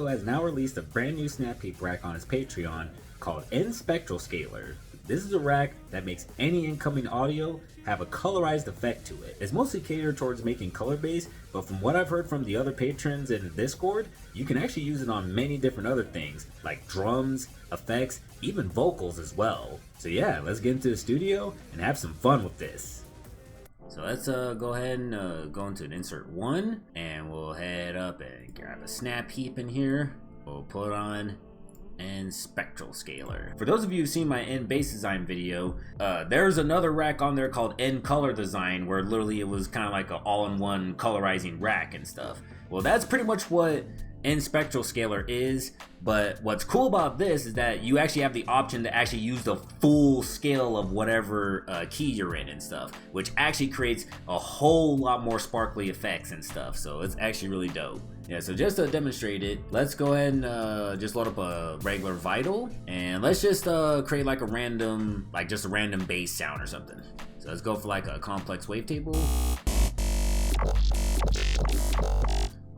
Nasko has now released a brand new SnapHeap Rack on his Patreon called N-SPECTRAL SCALER. This is a rack that makes any incoming audio have a colorized effect to it. It's mostly catered towards making color based, but from what I've heard from the other patrons in Discord, you can actually use it on many different other things, like drums, effects, even vocals as well. So yeah, let's get into the studio and have some fun with this. So let's go ahead and go into an insert 1, and we'll head up and grab a snap heap in here. We'll put on N-SPECTRAL SCALER. For those of you who've seen my N-Bass design video, there's another rack on there called N-Color Design, where literally it was kind of like an all-in-one colorizing rack and stuff. Well, that's pretty much what N-SPECTRAL SCALER is, but what's cool about this is that you actually have the option to actually use the full scale of whatever key you're in and stuff, which actually creates a whole lot more sparkly effects and stuff, so it's actually really dope. Yeah, so just to demonstrate it, let's go ahead and just load up a regular Vital, and let's just create like a random, just a random bass sound or something. So let's go for like a complex wavetable.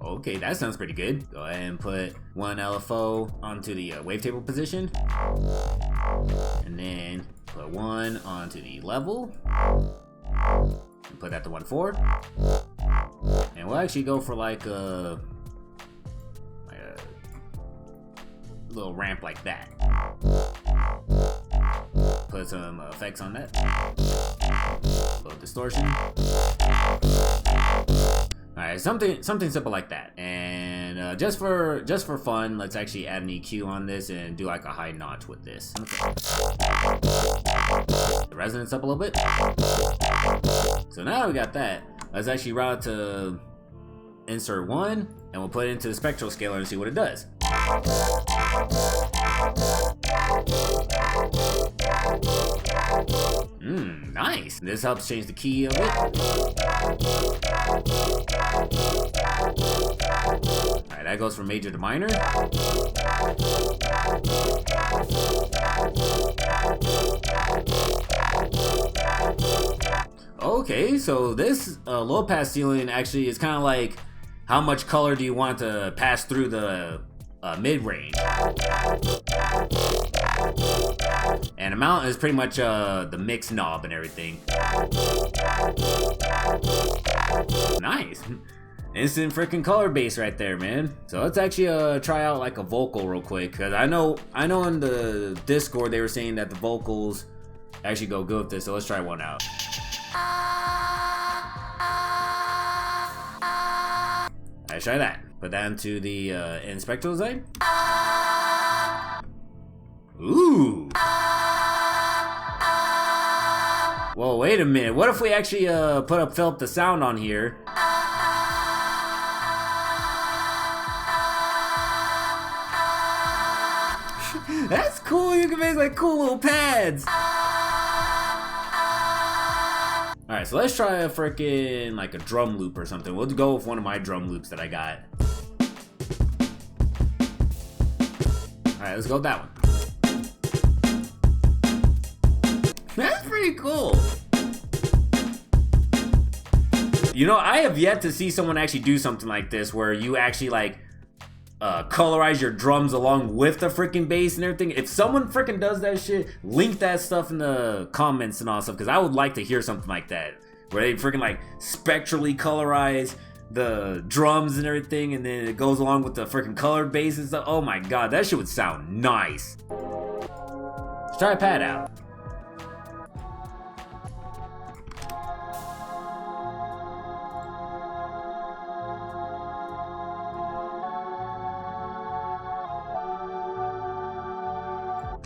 Okay, that sounds pretty good. Go ahead and put one LFO onto the wavetable position, and then put one onto the level, and put that to 1/4, and we'll actually go for like a little ramp like that. Put some effects on that. A little distortion. Alright, something simple like that. And just for fun, let's actually add an EQ on this and do like a high notch with this. Okay. The resonance up a little bit. So now we got that. Let's actually route to insert 1, and we'll put it into the spectral scaler and see what it does. Nice. This helps change the key of it. Alright, that goes from major to minor. Okay, so this low pass ceiling actually is kind of like how much color do you want to pass through the mid-range. And amount is pretty much the mix knob and everything. Nice. Instant freaking color base right there, man. So let's actually try out like a vocal real quick, because I know in the Discord they were saying that the vocals actually go good with this, so let's try one out. Let's try that. Put that into the Inspectral design. Ooh. Well, wait a minute. What if we actually fill up the sound on here? That's cool. You can make like cool little pads. Alright, so let's try a freaking like a drum loop or something. We'll go with one of my drum loops that I got. Alright, let's go with that one. That's pretty cool. You know, I have yet to see someone actually do something like this where you actually like colorize your drums along with the freaking bass and everything. If someone freaking does that shit, link that stuff in the comments and all stuff, because I would like to hear something like that, where they freaking like spectrally colorize the drums and everything, and then it goes along with the freaking colored bass and stuff. Oh my god, that shit would sound nice. Let's try a pad out.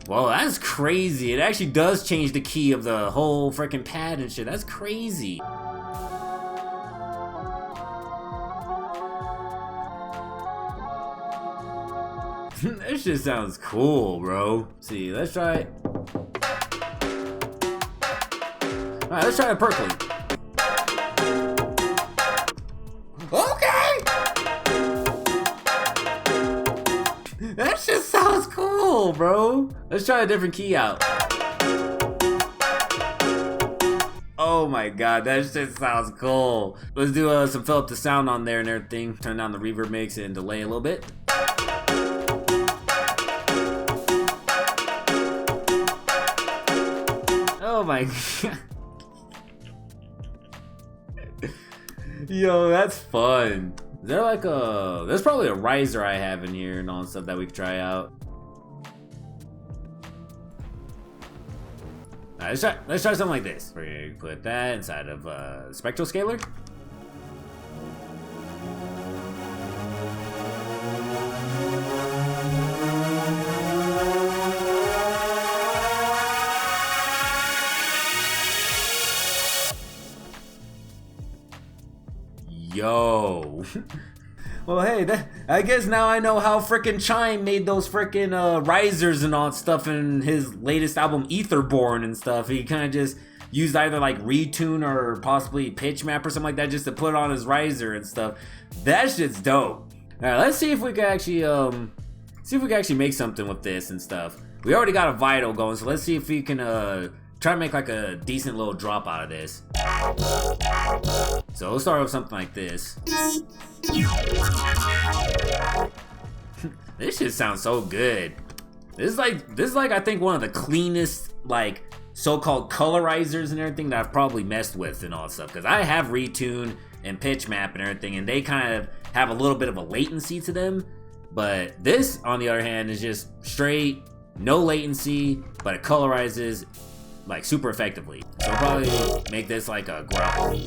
Whoa, that's crazy. It actually does change the key of the whole freaking pad and shit. That's crazy. That shit sounds cool, bro. Let's see, let's try it. Alright, let's try a percolate. Okay! That shit sounds cool, bro. Let's try a different key out. Oh my god, that shit sounds cool. Let's do some fill up the sound on there and everything. Turn down the reverb mix and delay a little bit. my god. Yo, that's fun. Is there like there's probably a riser I have in here and all that stuff that we could try out. Alright, let's try something like this. We're gonna put that inside of Spectral Scaler. Yo. Well, hey, I guess now I know how frickin' Chime made those frickin' risers and all that stuff in his latest album, Etherborn and stuff. He kind of just used either like retune or possibly PITCHMAP or something like that just to put on his riser and stuff. That shit's dope. All right, let's see if we can actually make something with this and stuff. We already got a Vital going, so let's see if we can try to make like a decent little drop out of this. So we'll start with something like this. This shit sounds so good. This is like I think one of the cleanest like so-called colorizers and everything that I've probably messed with and all that stuff. Because I have retune and PITCHMAP and everything, and they kind of have a little bit of a latency to them. But this, on the other hand, is just straight, no latency, but it colorizes like super effectively. So we'll probably make this like a growl.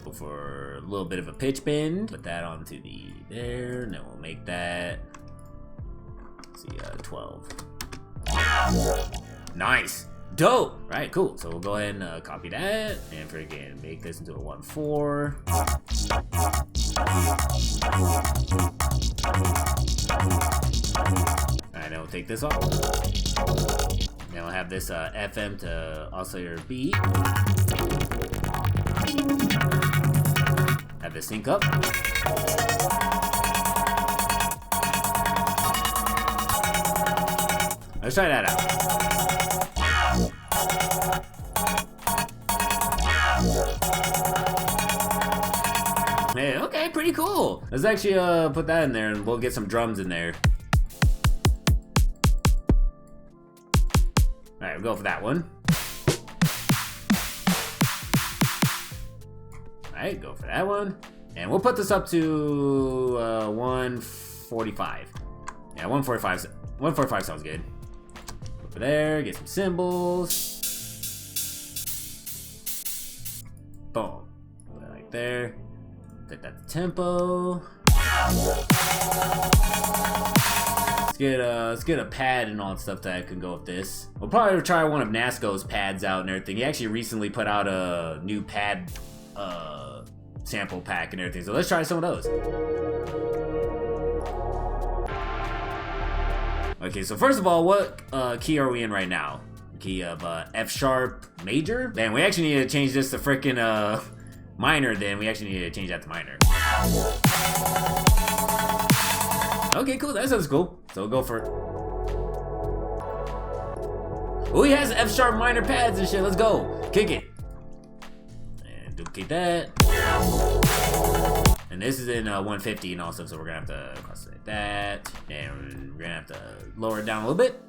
Go for a little bit of a pitch bend. Put that onto the there, and then we'll make that. Let's see, 12. Nice, dope. Right, cool. So we'll go ahead and copy that, and freaking make this into a 1/4. Alright, then we'll take this off. Then we'll have this FM to oscillator beat. Have this sync up. Let's try that out. Hey, okay, pretty cool. Let's actually put that in there and we'll get some drums in there. Alright, we'll go for that one. Alright, go for that one. And we'll put this up to 145. Yeah, 145 sounds good. Over there, get some cymbals. Boom. Put it like there. Set that to tempo. Let's get a pad and all that stuff that can go with this. We'll probably try one of Nasko's pads out and everything. He actually recently put out a new pad sample pack and everything. So let's try some of those. Okay, so first of all, what key are we in right now? Key of F sharp major? Man, we actually need to change this to frickin' minor then. We actually need to change that to minor. Okay, cool, that sounds cool. So we'll go for it. Oh, he has F sharp minor pads and shit, let's go. Kick it. And duplicate that. And this is in 150 and all stuff, so we're gonna have to cross like that. And we're gonna have to lower it down a little bit.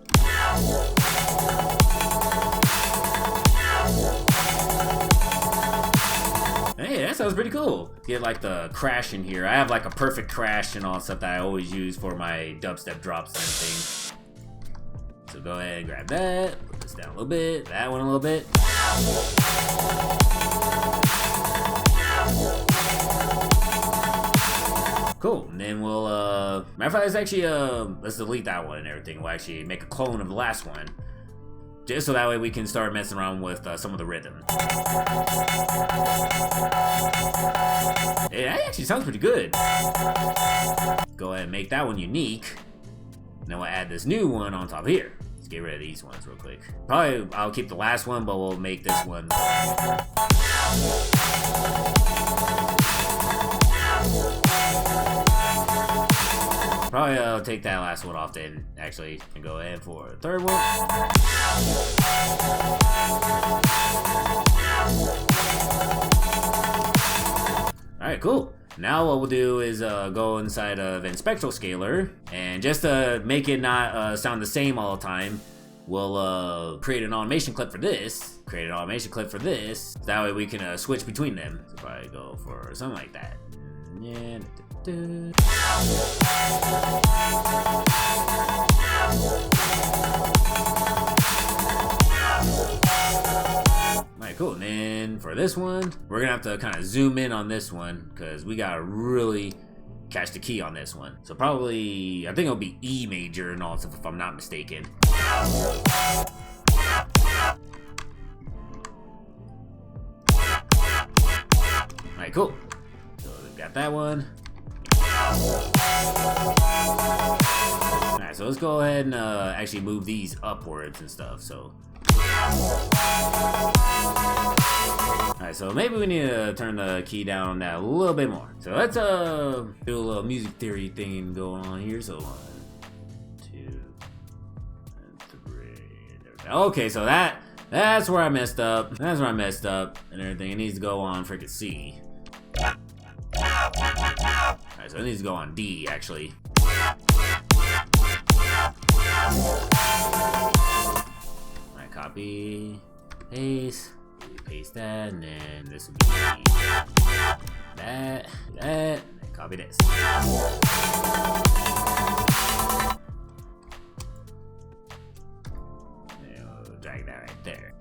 Hey, that sounds pretty cool. Get like the crash in here. I have like a perfect crash and all stuff that I always use for my dubstep drops and everything. So go ahead and grab that. Put this down a little bit. That one a little bit. Cool, and then we'll, matter of fact, let's actually, let's delete that one and everything. We'll actually make a clone of the last one. Just so that way we can start messing around with some of the rhythm. Hey, that actually sounds pretty good. Go ahead and make that one unique. And then we'll add this new one on top here. Let's get rid of these ones real quick. Probably I'll keep the last one, but we'll make this one. Probably I'll take that last one off then, actually, and go ahead for a third one. Alright, cool. Now what we'll do is go inside of Inspectral Scaler, and just to make it not sound the same all the time, we'll create an automation clip for this. Create an automation clip for this. That way we can switch between them. So probably go for something like that. Yeah. Alright, cool. And then for this one, we're gonna have to kind of zoom in on this one because we gotta really catch the key on this one. So probably, I think it'll be E major and all stuff if I'm not mistaken. Alright, cool. So we've got that one. Alright, so let's go ahead and actually move these upwards and stuff. So alright, so maybe we need to turn the key down on that a little bit more. So let's do a little music theory thing going on here. So 1, 2, and 3. Okay, so that's where I messed up. That's where I messed up and everything. It needs to go on freaking C. Alright, so it needs to go on D actually. Alright, copy, paste. Paste that, and then this will be that, and copy this. And we'll drag that right there.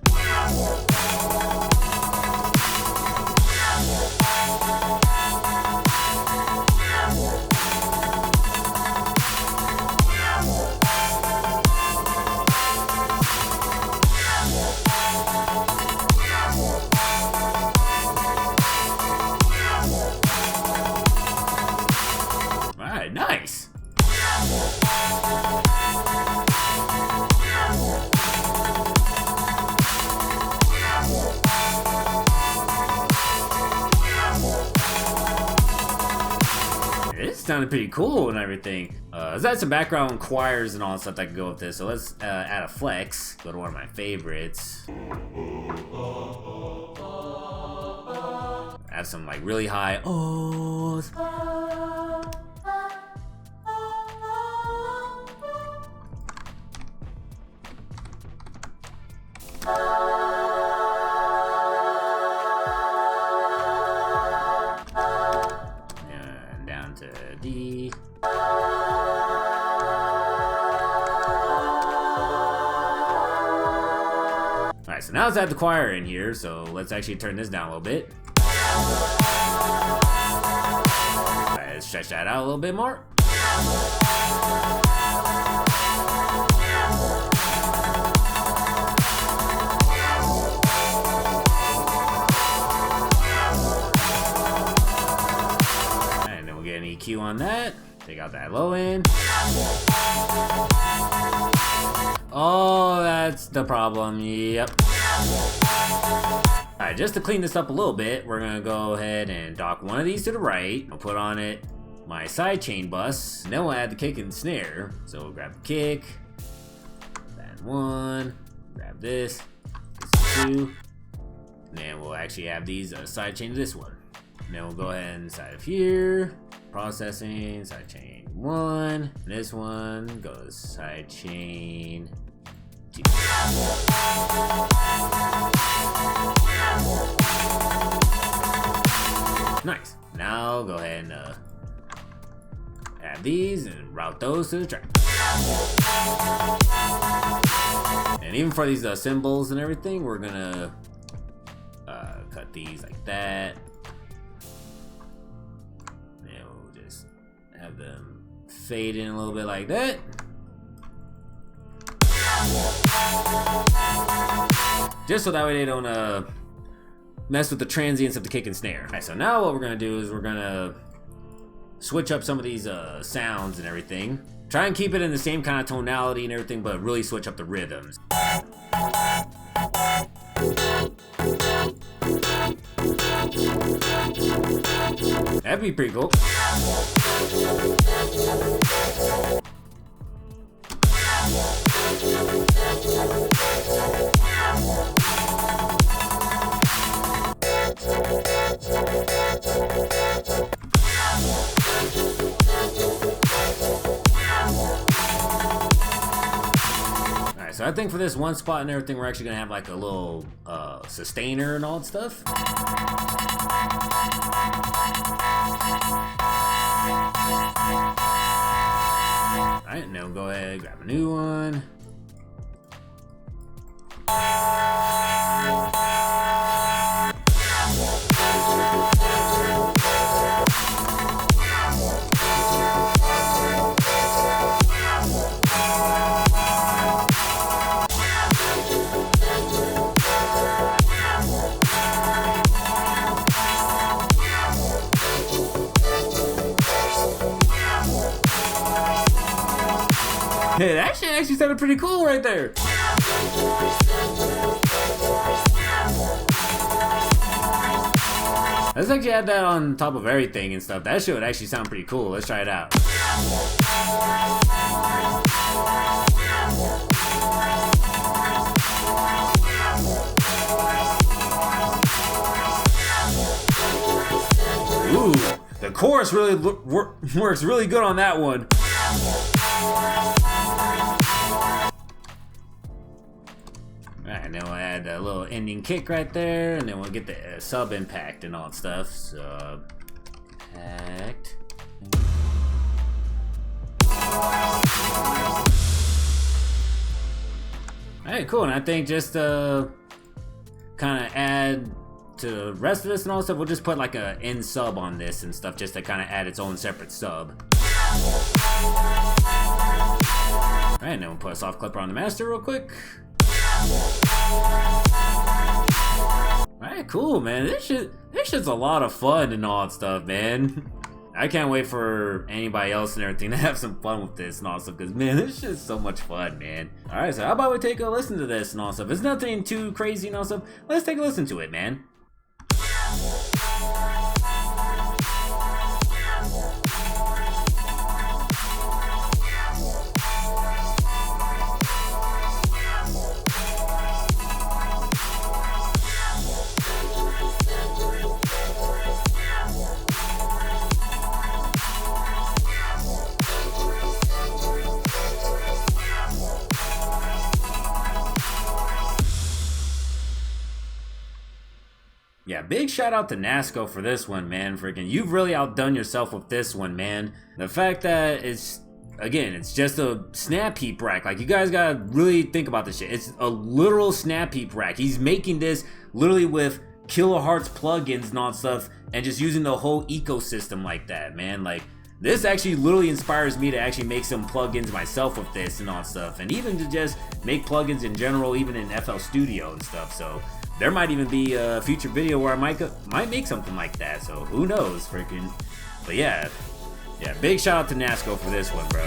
Nice. This sounded pretty cool and everything. There's got some background choirs and all that stuff that can go with this. So let's add a flex. Go to one of my favorites. Add some like really high ohs. And down to D. Alright, so now let's add the choir in here, so let's actually turn this down a little bit. Alright, let's stretch that out a little bit more. EQ on that. Take out that low end. Oh, that's the problem. Yep. Alright, just to clean this up a little bit, we're gonna go ahead and dock one of these to the right. I'll put on it my sidechain bus. And then we'll add the kick and snare. So we'll grab the kick. Add one. Grab this. This is 2. And then we'll actually have these sidechain to this one. And then we'll go ahead and side of here. Processing, sidechain 1. And this one goes sidechain 2. Nice. Now go ahead and add these and route those to the track. And even for these cymbals and everything, we're gonna cut these like that. Have them fade in a little bit like that. Just so that way they don't mess with the transients of the kick and snare. Alright, so now what we're gonna do is we're gonna switch up some of these sounds and everything. Try and keep it in the same kind of tonality and everything, but really switch up the rhythms. That'd be pretty cool. Alright, so I think for this one spot and everything, we're actually gonna have like a little sustainer and all that stuff. Alright, now go ahead, grab a new one. Hey, that shit actually sounded pretty cool right there. Let's actually add that on top of everything and stuff. That shit would actually sound pretty cool. Let's try it out. Ooh, the chorus really works really good on that one. Alright, then we'll add a little ending kick right there, and then we'll get the sub impact and all that stuff. Sub impact. Alright, cool. And I think just kind of add to the rest of this and all that stuff, we'll just put like a end sub on this and stuff just to kind of add its own separate sub. Alright, then we'll put a soft clipper on the master real quick. Alright, cool, man. This shit's a lot of fun and all that stuff, man. I can't wait for anybody else and everything to have some fun with this and all that stuff, because, man, this shit's so much fun, man. Alright, so how about we take a listen to this and all that stuff? It's nothing too crazy and all that stuff. Let's take a listen to it, man. Yeah, big shout out to Nasko for this one, man. Freaking, you've really outdone yourself with this one, man. The fact that it's, again, it's just a SnapHeap rack. Like, you guys gotta really think about this shit. It's a literal SnapHeap rack. He's making this literally with kilohertz plugins and all that stuff, and just using the whole ecosystem like that, man. Like, this actually literally inspires me to actually make some plugins myself with this and all that stuff, and even to just make plugins in general, even in FL Studio and stuff. So there might even be a future video where I might make something like that, so who knows, freaking. But yeah, big shout out to Nasko for this one, bro.